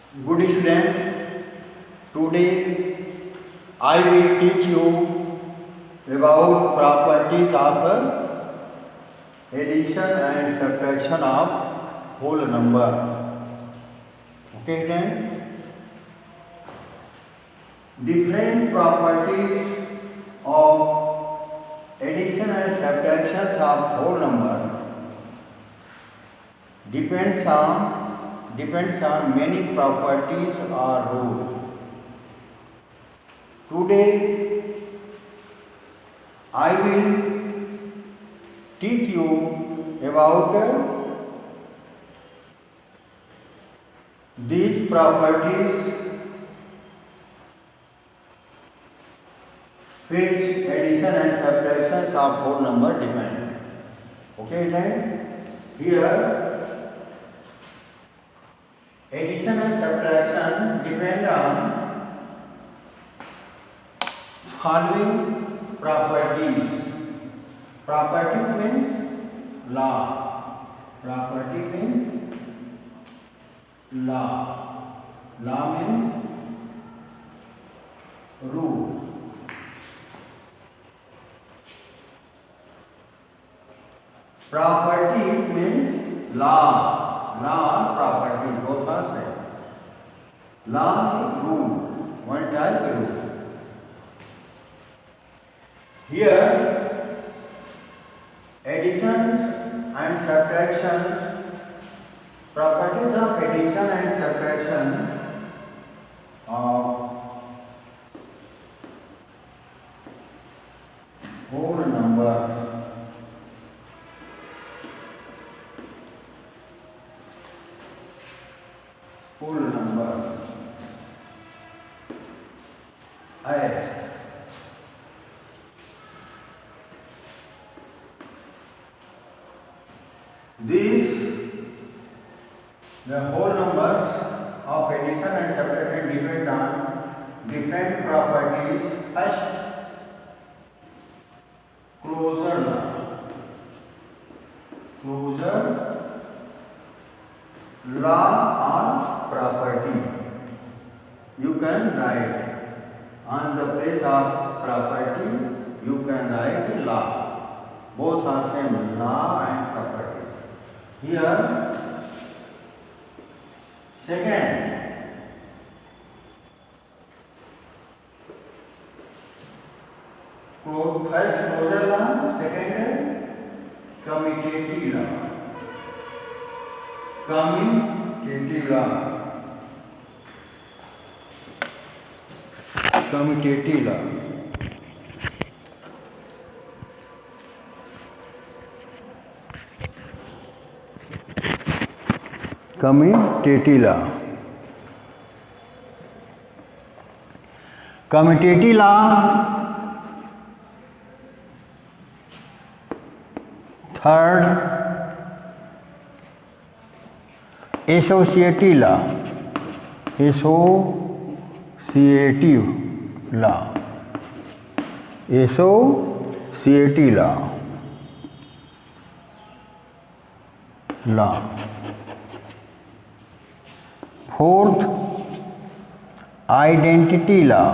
Good students, today I will teach you about properties of addition and subtraction of whole number. Okay then, different properties of addition and subtraction of whole number depends on many properties or rules. Today I will teach you about these properties which addition and subtraction of whole number depend. Okay then, here addition and subtraction depend on following properties. Property means law. Property means law. Law means rule. Property means law. Law, property, both are same. Law is rule, one type rule. Here, addition and subtraction, properties of addition and subtraction of whole number. Whole number as the whole numbers of addition and subtraction depend on different properties. First, closure law. Closure law on property. You can write on the place of property, you can write law. Both are same, law and property. Here, second, first closure law, second commutative law. Commutative law. Commutative law. Commutative law. Commutative law. Third, associative law. Associative law. Associative law. Fourth, identity law.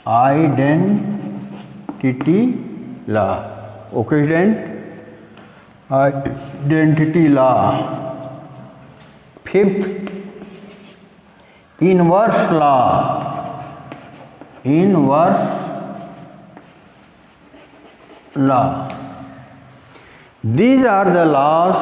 Identity law. Okay then, identity law. Fifth, inverse law. Inverse law. These are the laws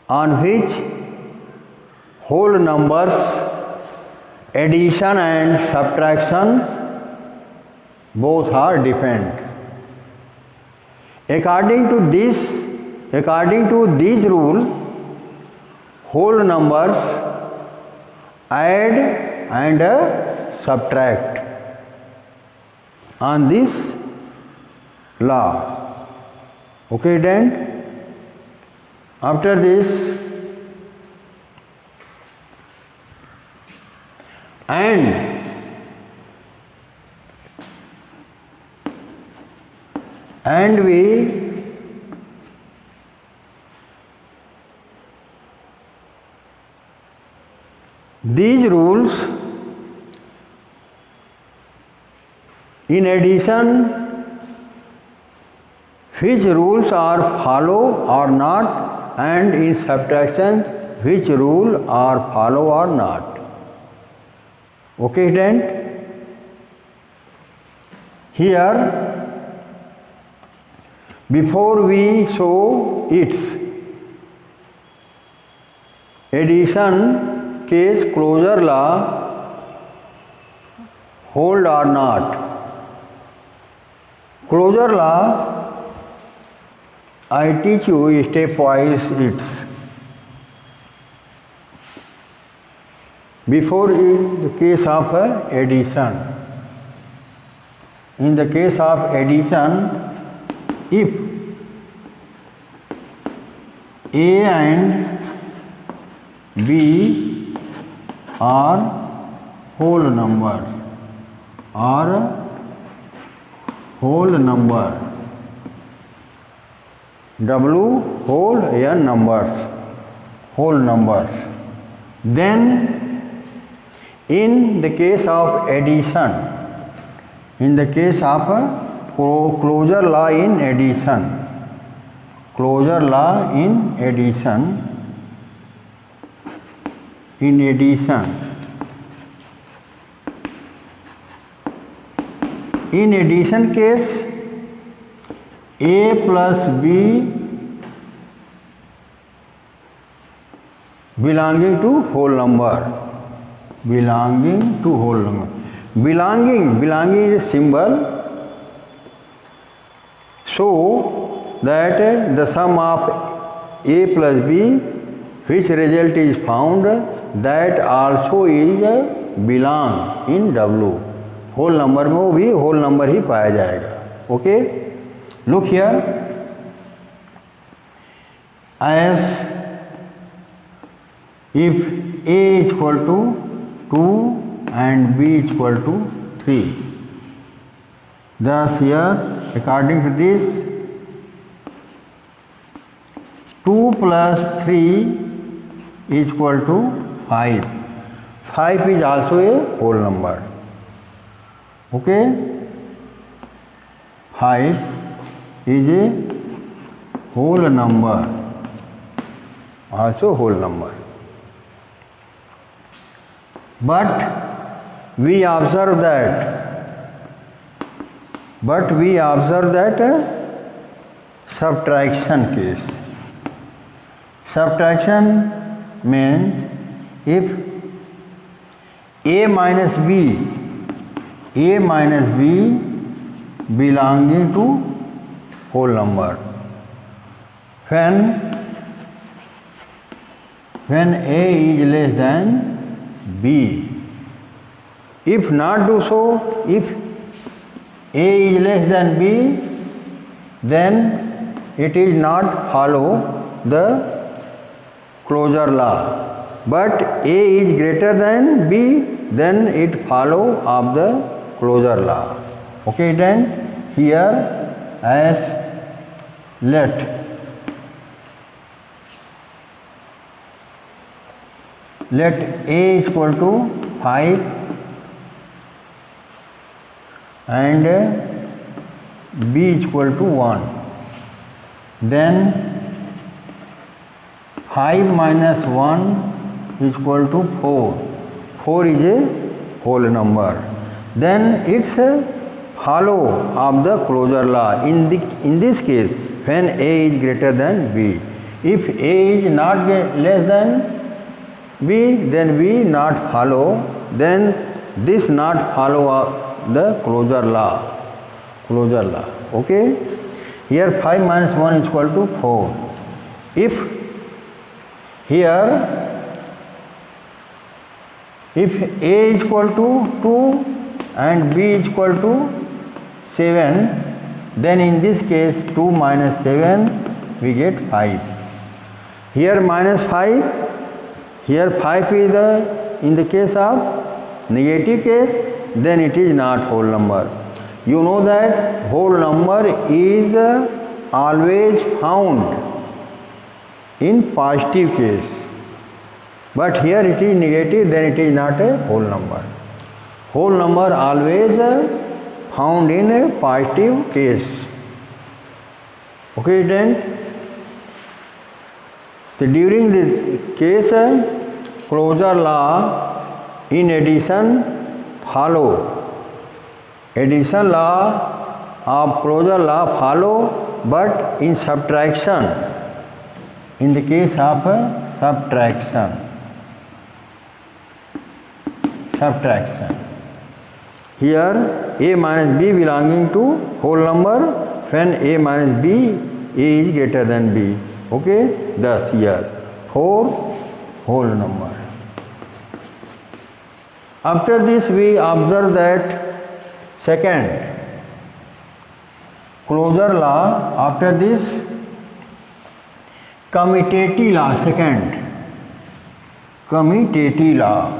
on which whole numbers, addition and subtraction both are depend. According to these rule, whole numbers add and subtract on this law. Okay then, after this, and we These rules, in addition, which rules are follow or not, and in subtraction, which rule are follow or not. Okay, student? Here, before we show its addition case closure law, hold or not. Closure law, I teach you stepwise its. Before in the case of addition. In the case of addition, if A and B are whole number, W whole n numbers, then in the case of addition, in the case of closure law in addition, in addition case, A plus B belonging to whole number. Belonging is a symbol. So that the sum of A plus B, which result is found, that also is belong in W. Whole number में वो भी whole number ही पाया जाएगा. Okay, look here, as if A is equal to 2 and B is equal to 3. Thus here, according to this, 2 plus 3 is equal to 5. 5 is also a whole number. Okay, 5 is a whole number, also whole number. But we observe that subtraction case. Subtraction means if A minus B belonging to whole number, when A is less than B. If not do so, if A is less than B, then it is not follow the closure law. But A is greater than B, then it follow of the closure law. Okay, then here as let A is equal to 5 and B is equal to 1. Then 5 minus 1 is equal to 4. 4 is a whole number. Then it's a follow of the closure law. In this case, when A is greater than B. If A is not less than B, then B not follow. Then this not follow the closure law. Okay. Here 5 minus 1 is equal to 4. If A is equal to 2 and B is equal to 7, then in this case 2 minus 7 we get 5. Here minus 5, here 5 is in the case of negative case, then it is not whole number. You know that whole number is always found in positive case. but here it is negative, then it is not a whole number. Whole number always found in a positive case. Okay, then during the case closure law, in addition follow. Addition law of closure law follow, but in subtraction, in the case of subtraction. Here a minus b belonging to whole number, when a minus b, a is greater than b. Okay, thus here 4 whole number. After this we observe that second closure law. After this commutative law, second commutative law.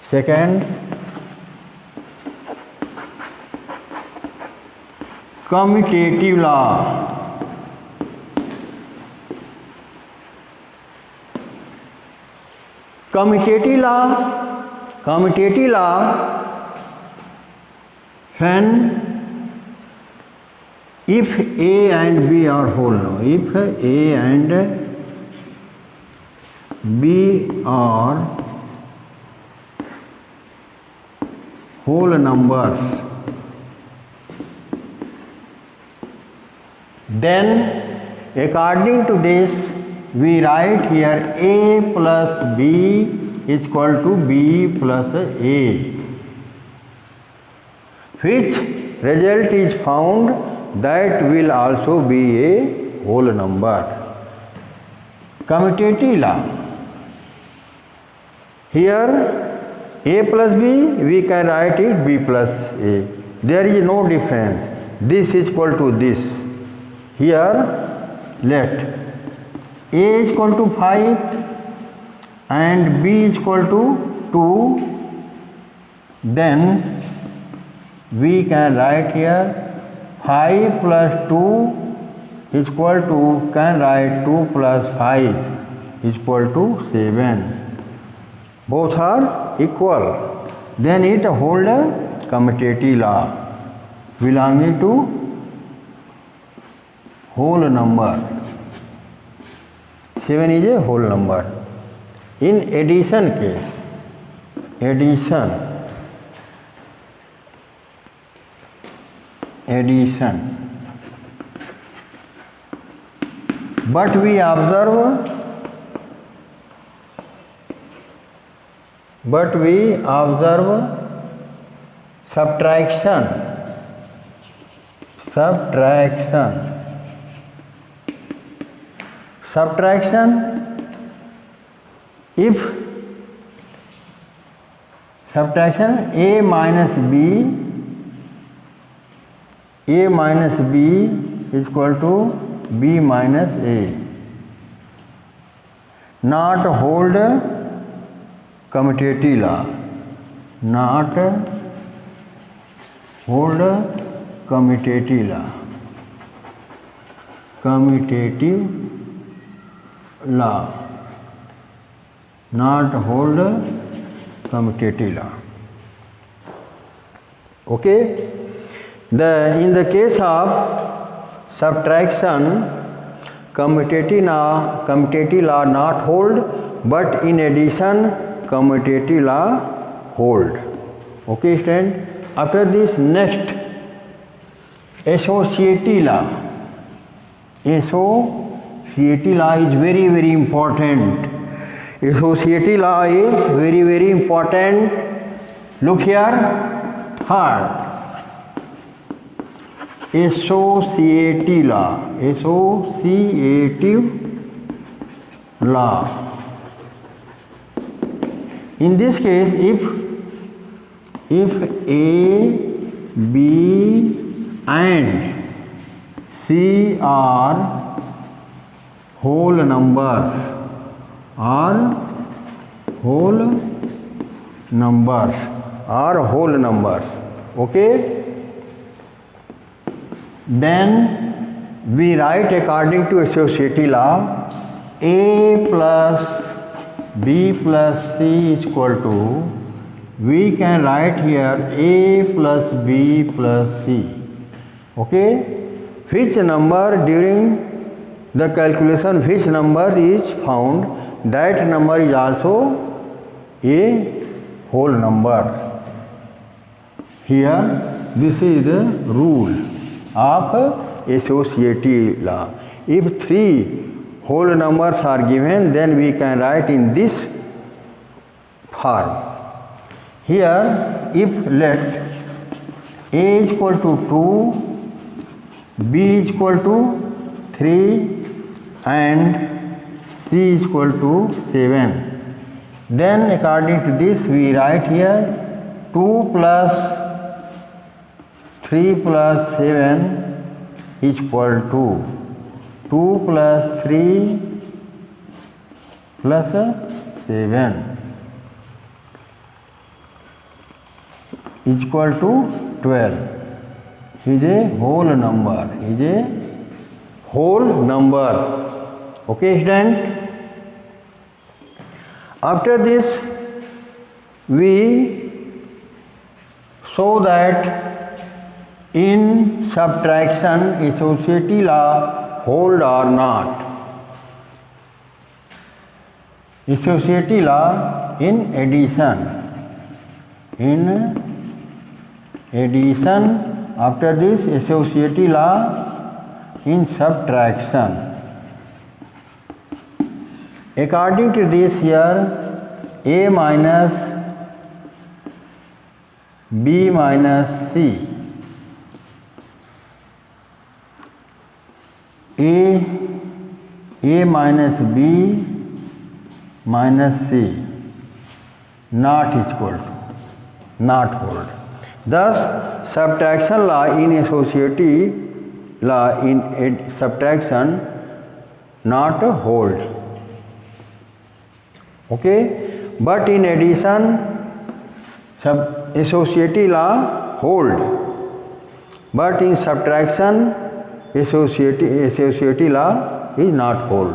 Second commutative law. Commutative law, when if A and B are whole number, if A and B are whole numbers, then according to this we write here A plus B is equal to B plus A, which result is found that will also be a whole number. Commutative law. Here A plus B, we can write it B plus A. There is no difference. This is equal to this. Here let A is equal to 5 and B is equal to 2. Then we can write here 5 plus 2 is equal to, can write 2 plus 5 is equal to 7. Both are equal. Then it hold a commutative law belonging to whole number. 7 is a whole number. In addition case, addition, but we observe subtraction. If subtraction A minus B is equal to B minus A, not hold commutative law, not hold commutative law, not hold commutative law. Okay. In the case of subtraction, commutative law not hold, but in addition commutative law hold. Okay, student. After this, next associative law. Associative law is very, very important. Associative law is very, very important. Look here, hard. Associative law. In this case, if A, B and C are whole numbers, okay, then we write according to associative law A plus B plus C is equal to, we can write here A plus B plus C. Okay, which number during the calculation, which number is found, that number is also a whole number. Here this is the rule of associative law. If three whole numbers are given, then we can write in this form. Here if let A is equal to 2, B is equal to 3 and C is equal to 7, then according to this we write here 2 plus 3 plus 7 is equal to 2 plus 3 plus 7 is equal to 12. Is a whole number, is a whole number. Okay, student? After this we show that in subtraction associative law hold or not. Associative law in addition. After this associative law in subtraction. According to this here, A minus B minus C, A minus B minus C not equal to, not hold. Thus subtraction law in associative law in subtraction not hold. Okay, but in addition associative law hold, but in subtraction associative law is not hold.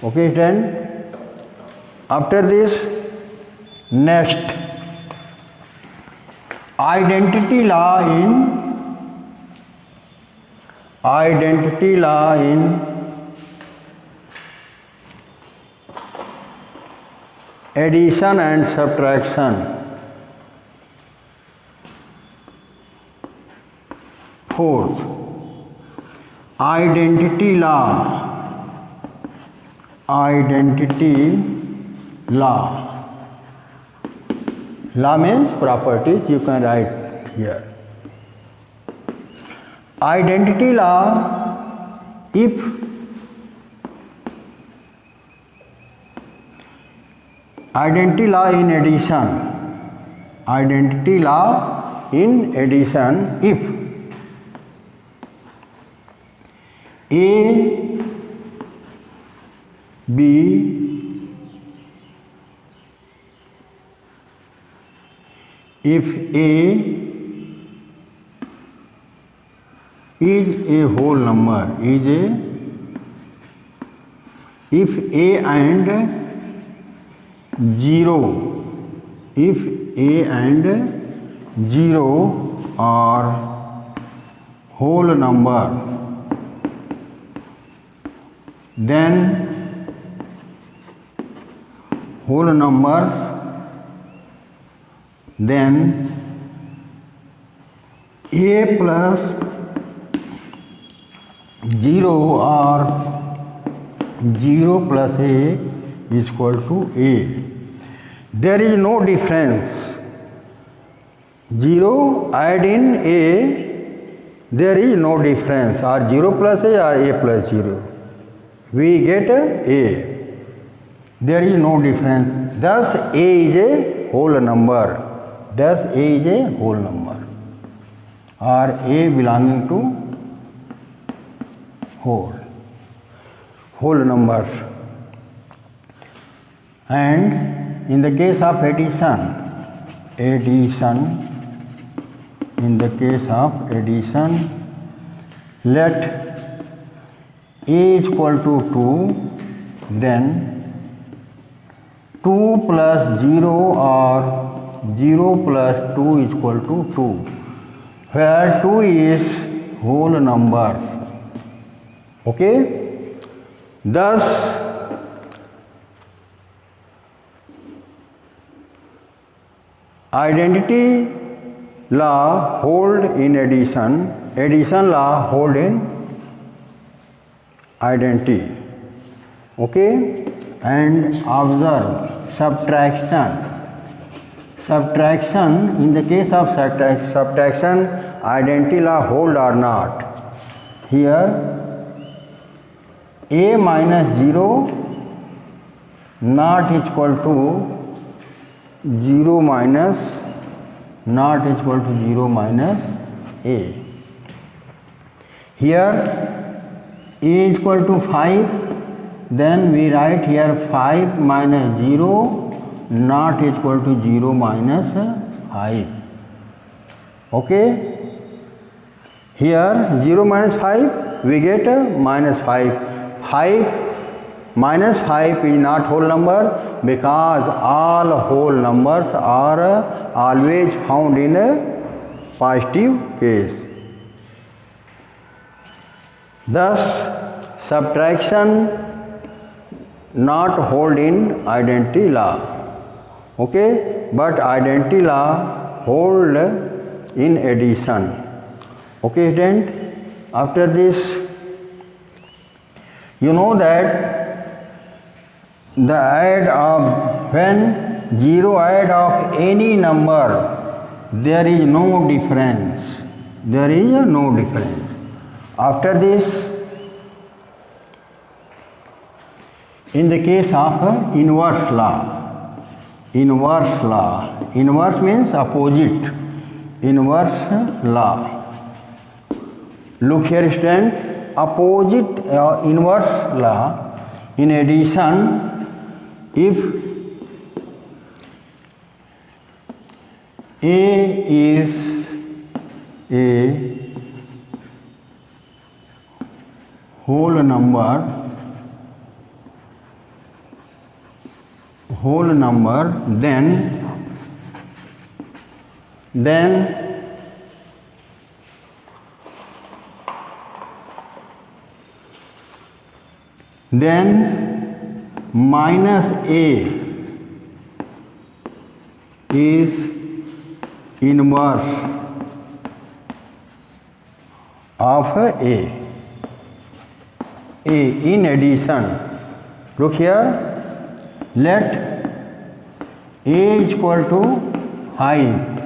Okay, then after this next identity law in addition and subtraction. Fourth, identity law. Law means properties, you can write here. Identity law, if identity law in addition, if A, B, if A is a whole number, if A and 0, if A and 0 are whole number, then A plus 0 or 0 plus A is equal to A. There is no difference. 0 add in A, there is no difference, or 0 plus A or A plus 0. We get A. There is no difference. Thus A is a whole number. Or A belonging to whole numbers. And in the case of addition, let A is equal to 2, then 2 plus 0 or 0 plus 2 is equal to 2, where 2 is whole number. Okay? Thus, identity law hold in addition, addition law hold in identity. Okay? And observe subtraction. Subtraction, in the case of subtraction, identity law hold or not. Here a minus 0 not equal to 0 minus not equal to 0 minus a. Here a is equal to 5, then we write here 5 minus 0 not equal to 0 minus 5. Okay? Here 0 minus 5 we get minus 5. 5 minus 5 is not whole number, because all whole numbers are always found in a positive case. Thus, subtraction not hold in identity law. Okay? But identity law hold in addition. Okay, then after this, you know that the add of, when 0 add of any number, there is no difference. There is no difference. After this, in the case of inverse law, inverse means opposite, inverse law. Look here, students. Opposite inverse law, in addition, if A is a whole number, then minus a is inverse of a. In addition, look here, let a is equal to 5,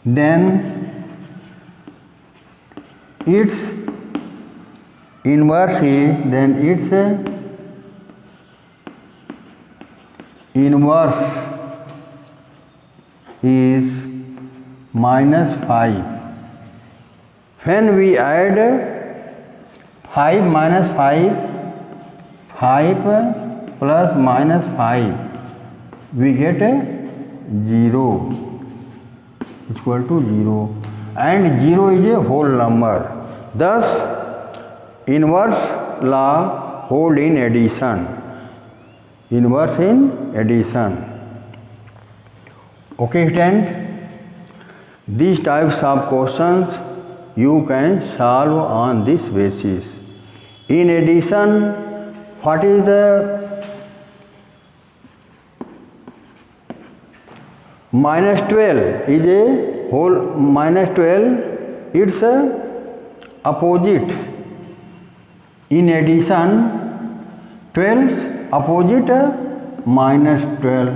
then its inverse is, then its inverse is minus 5. When we add 5 minus 5, 5 plus minus 5, we get 0 equal to 0, and 0 is a whole number. Thus, inverse law hold in addition. Inverse in addition. Okay, students? These types of questions you can solve on this basis. In addition, what is the minus 12 is a whole, minus 12, it's a opposite. In addition, 12 opposite minus 12,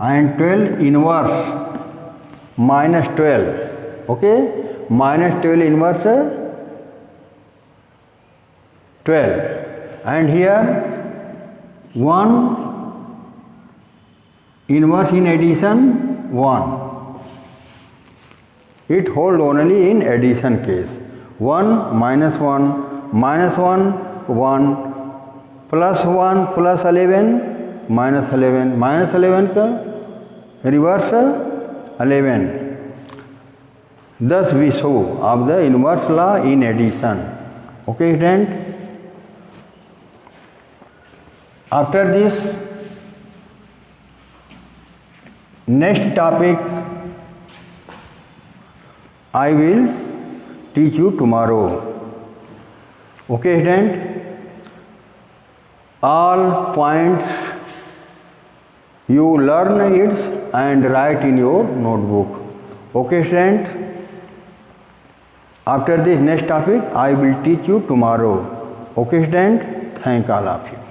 and 12 inverse minus 12. Okay? Minus 12 inverse 12. And here 1 inverse in addition 1. It hold only in addition case. 1 minus 1 minus 1 1 plus 1 plus 11 minus 11 minus 11 का reverse 11. Thus we show of the inverse law in addition. Okay, friends? After this, next topic I will teach you tomorrow. Okay, student? All points you learn it and write in your notebook. Okay, student? After this next topic I will teach you tomorrow. Okay, student? Thank all of you.